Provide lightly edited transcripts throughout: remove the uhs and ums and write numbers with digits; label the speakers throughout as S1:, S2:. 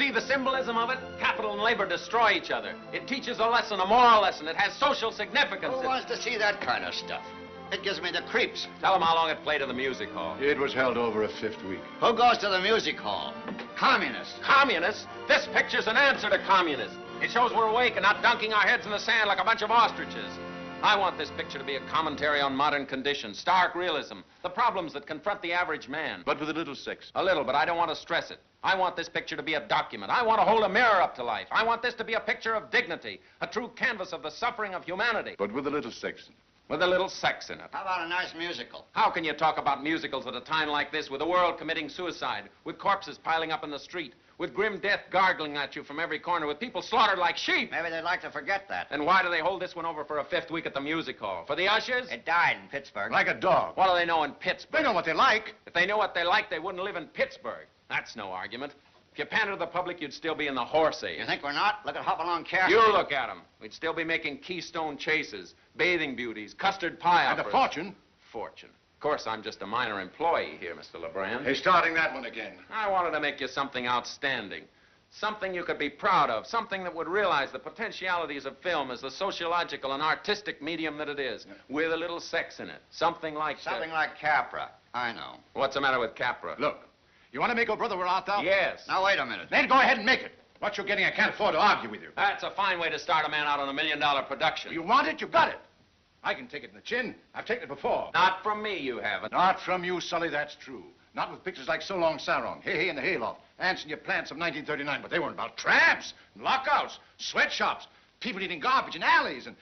S1: see the symbolism of it? Capital and labor destroy each other. It teaches a lesson, a moral lesson. It has social significance.
S2: Who wants to see that kind of stuff? It gives me the creeps.
S1: Tell them how long it played at the music hall.
S3: It was held over a 5th week.
S2: Who goes to the music hall? Communists.
S1: Communists? This picture's an answer to communists. It shows we're awake and not dunking our heads in the sand like a bunch of ostriches. I want this picture to be a commentary on modern conditions, stark realism, the problems that confront the average man.
S3: But with a little sex.
S1: A little, but I don't want to stress it. I want this picture to be a document. I want to hold a mirror up to life. I want this to be a picture of dignity, a true canvas of the suffering of humanity.
S3: But with a little sex.
S1: With a little sex in it.
S2: How about a nice musical?
S1: How can you talk about musicals at a time like this with the world committing suicide, with corpses piling up in the street, with grim death gargling at you from every corner, with people slaughtered like sheep?
S2: Maybe they'd like to forget that.
S1: Then why do they hold this one over for a 5th week at the music hall? For the ushers?
S2: It died in Pittsburgh.
S3: Like a dog.
S1: What do they know in Pittsburgh?
S3: They know what they like.
S1: If they knew what they liked, they wouldn't live in Pittsburgh. That's no argument. If you pander to the public, you'd still be in the horse age.
S2: You think we're not? Look at Hopalong Cafe.
S1: You look at them. We'd still be making Keystone chases, bathing beauties, custard pie
S3: And
S1: operas.
S3: a fortune.
S1: Fortune. Of course, I'm just a minor employee here, Mr. LeBrand.
S3: Hey, starting that one again.
S1: I wanted to make you something outstanding. Something you could be proud of. Something that would realize the potentialities of film as the sociological and artistic medium that it is, with a little sex in it. Something like
S2: Something like Capra. I know.
S1: What's the matter with Capra?
S3: Look, you want to make Oh Brother, Where Art Thou?
S1: Yes.
S2: Now, wait a minute.
S3: Then go ahead and make it. What you're getting, I can't afford to argue with you.
S1: That's a fine way to start a man out on $1 million production.
S3: You want it, you got it. I can take it in the chin. I've taken it before.
S1: Not from me, you haven't.
S3: Not from you, Sully, that's true. Not with pictures like So Long Sarong, Hey Hey in the Hayloft, Ants in Your Plants of 1939, but they weren't about tramps, and lockouts, sweatshops, people eating garbage in alleys, and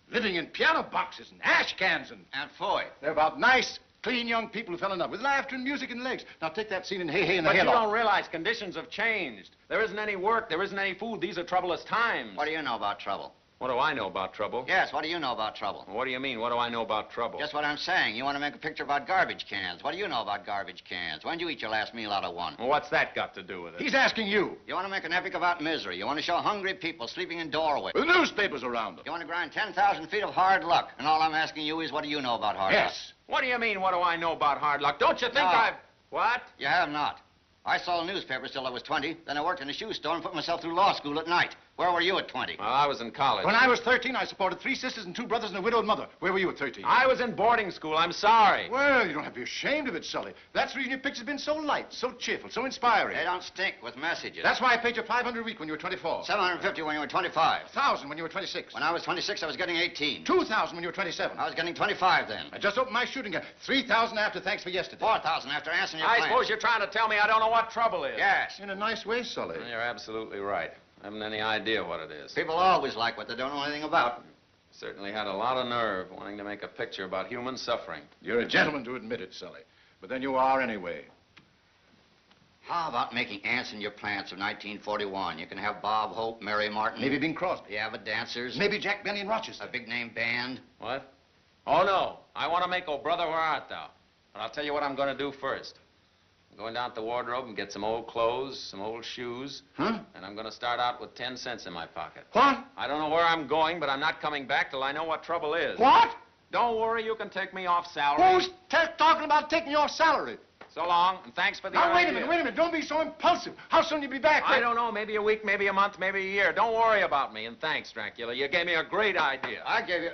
S3: living in piano boxes and ash cans, and
S2: Foy.
S3: they're about nice, clean young people who fell in love with laughter and music and legs. Now take that scene in Hey Hey in the
S1: But you
S3: Hayloft.
S1: don't realize conditions have changed. There isn't any work, there isn't any food. These are troublous times.
S2: What do you know about trouble?
S1: What do I know about trouble?
S2: Yes, what do you know about trouble?
S1: What do you mean, what do I know about trouble?
S2: Just what I'm saying. You want to make a picture about garbage cans. What do you know about garbage cans? When did you eat your last meal out of one?
S1: Well, what's that got to do with it?
S3: He's asking you.
S2: You want to make an epic about misery. You want to show hungry people sleeping in doorways.
S3: With newspapers around them.
S2: You want to grind 10,000 feet of hard luck. And all I'm asking you is, what do you know about hard luck?
S3: Yes.
S1: What do you mean, what do I know about hard luck? Don't you think
S2: No.
S1: I've... What?
S2: You have not. I sold newspapers till I was 20. Then I worked in a shoe store and put myself through law school at night. Where were you at 20?
S1: Well, I was in college.
S3: When I was 13, I supported 3 sisters and 2 brothers and a widowed mother. Where were you at 13?
S1: I was in boarding school. I'm sorry.
S3: Well, you don't have to be ashamed of it, Sully. That's the reason your picture's been so light, so cheerful, so inspiring.
S2: They don't stink with messages.
S3: That's why I paid you $500 a week when you were 24.
S2: 750 when you were 25.
S3: 1,000 when you were 26.
S2: When I was 26, I was getting 18.
S3: 2,000 when you were 27.
S2: I was getting 25 then.
S3: I just opened my shooting gun. 3,000 after thanks for yesterday.
S2: 4,000 after answering your
S1: I
S2: plan.
S1: suppose you're trying to tell me I don't know what trouble is.
S2: Yes.
S3: In a nice way, Sully.
S1: You're absolutely right. I haven't any idea what it is.
S2: People always like what they don't know anything about.
S1: Certainly had a lot of nerve wanting to make a picture about human suffering.
S3: You're a gentleman to admit it, Sully. But then you are anyway.
S2: How about making ants in your plants of 1941? You can have Bob Hope, Mary Martin.
S3: Maybe Bing Crosby.
S2: The Avid Dancers.
S3: Maybe Jack Benny and Rochester.
S2: A big name band.
S1: What? Oh, no. I want to make Oh Brother, Where Art Thou? But I'll tell you what I'm going to do first. I'm going down to the wardrobe and get some old clothes, some old shoes.
S3: Huh?
S1: And I'm going to start out with 10 cents in my pocket.
S3: What?
S1: I don't know where I'm going, but I'm not coming back till I know what trouble is.
S3: What?
S1: Don't worry, you can take me off salary.
S3: Who's talking about taking your salary?
S1: So long, and thanks for the
S3: Now, wait
S1: idea.
S3: a minute. Don't be so impulsive. How soon you be back?
S1: I don't know, maybe a week, maybe a month, maybe a year. Don't worry about me, and thanks, Dracula. You gave me a great idea.
S2: I gave you...